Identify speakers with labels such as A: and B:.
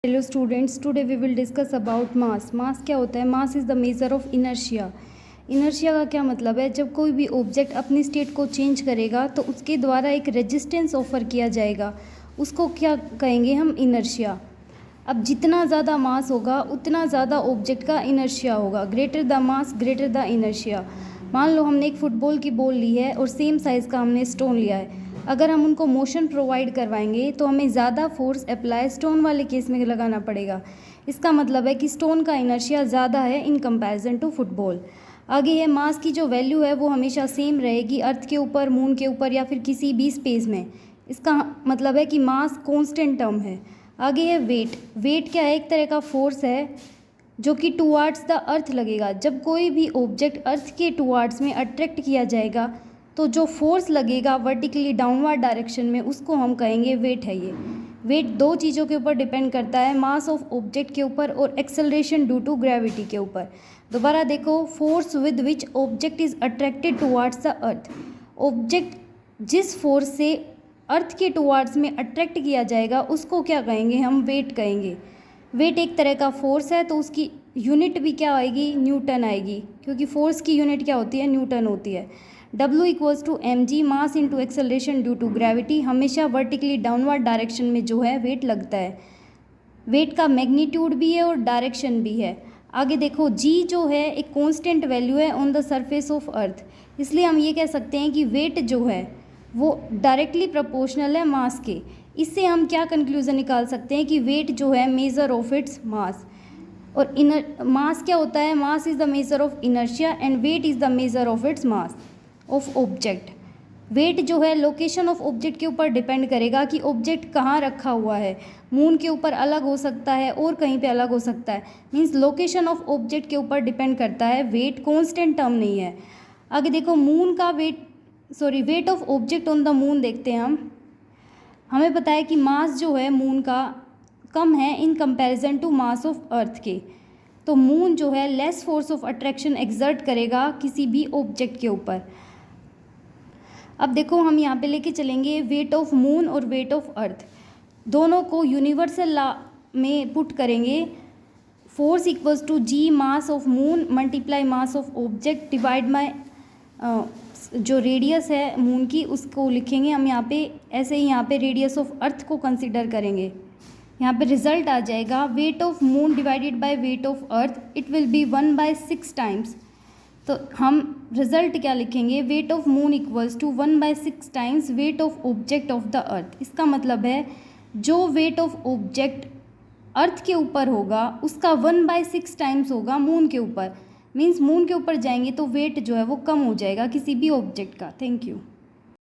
A: Hello students, today we will discuss about mass. Mass क्या होता है? Mass is the measure of inertia. Inertia का क्या मतलब है? जब कोई भी ऑब्जेक्ट अपनी स्टेट को चेंज करेगा तो उसके द्वारा एक रेजिस्टेंस ऑफर किया जाएगा, उसको क्या कहेंगे हम? इनर्शिया। अब जितना ज़्यादा मास होगा उतना ज़्यादा ऑब्जेक्ट का इनर्शिया होगा। Greater the mass greater the inertia. मान लो हमने एक फुटबॉल की बॉल ली है और सेम साइज़ का हमने स्टोन लिया है। अगर हम उनको मोशन प्रोवाइड करवाएंगे तो हमें ज़्यादा फोर्स अप्लाई स्टोन वाले केस में लगाना पड़ेगा। इसका मतलब है कि स्टोन का इनर्शिया ज़्यादा है इन कंपैरिजन टू फुटबॉल। आगे है मास की जो वैल्यू है वो हमेशा सेम रहेगी अर्थ के ऊपर, मून के ऊपर या फिर किसी भी स्पेस में। इसका मतलब है कि मास कांस्टेंट टर्म है। आगे है वेट। वेट क्या है? एक तरह का फोर्स है जो कि टुवार्ड्स द अर्थ लगेगा। जब कोई भी ऑब्जेक्ट अर्थ के टुवार्ड्स में अट्रैक्ट किया जाएगा तो जो फोर्स लगेगा वर्टिकली डाउनवर्ड डायरेक्शन में, उसको हम कहेंगे वेट है। ये वेट दो चीज़ों के ऊपर डिपेंड करता है, मास ऑफ ऑब्जेक्ट के ऊपर और एक्सेलरेशन ड्यू टू ग्रेविटी के ऊपर। दोबारा देखो, force with which object is attracted towards the earth. Object जिस फोर्स से अर्थ के टुवार्ड्स में अट्रैक्ट किया जाएगा उसको क्या कहेंगे हम? वेट कहेंगे। वेट एक तरह का फोर्स है तो उसकी यूनिट भी क्या आएगी? न्यूटन आएगी, क्योंकि फोर्स की यूनिट क्या होती है? न्यूटन होती है। W equals to mg, mass into acceleration due to gravity. हमेशा वर्टिकली डाउनवर्ड डायरेक्शन में जो है वेट लगता है। वेट का मैग्नीट्यूड भी है और डायरेक्शन भी है। आगे देखो, g जो है एक कांस्टेंट वैल्यू है on the surface of earth, इसलिए हम ये कह सकते हैं कि वेट जो है वो डायरेक्टली प्रोपोर्शनल है मास के। इससे हम क्या कंक्लूजन निकाल सकते हैं कि वेट जो है मेजर ऑफ इट्स मास। और मास क्या होता है? Mass is the measure of inertia and weight is the measure of its mass of object. Weight जो है लोकेशन ऑफ ऑब्जेक्ट के ऊपर डिपेंड करेगा कि ऑब्जेक्ट कहाँ रखा हुआ है। मून के ऊपर अलग हो सकता है और कहीं पे अलग हो सकता है, मींस लोकेशन ऑफ ऑब्जेक्ट के ऊपर डिपेंड करता है। वेट कांस्टेंट टर्म नहीं है। आगे देखो, मून का wait of object on the moon देखते हैं हम। हमें पता है कि मास जो है मून का कम है in comparison to mass of earth के। तो मून जो है less force of attraction exert करेगा किसी भी ऑब्जेक्ट के ऊपर। अब देखो, हम यहाँ पे लेके चलेंगे वेट ऑफ मून और वेट ऑफ अर्थ, दोनों को यूनिवर्सल लॉ में पुट करेंगे। Force equals to G mass of moon multiply mass of object divide by जो रेडियस है मून की उसको लिखेंगे हम यहाँ पे। ऐसे ही यहाँ पे रेडियस ऑफ अर्थ को कंसिडर करेंगे। यहाँ पे रिजल्ट आ जाएगा weight of moon divided by weight of earth, it will be 1/6 times. तो हम रिजल्ट क्या लिखेंगे? Weight of moon equals to 1/6 times weight of object of the earth. इसका मतलब है जो वेट ऑफ ऑब्जेक्ट अर्थ के ऊपर होगा उसका 1/6 टाइम्स होगा मून के ऊपर। मीन्स मून के ऊपर जाएंगे तो वेट जो है वो कम हो जाएगा किसी भी ऑब्जेक्ट का। Thank you.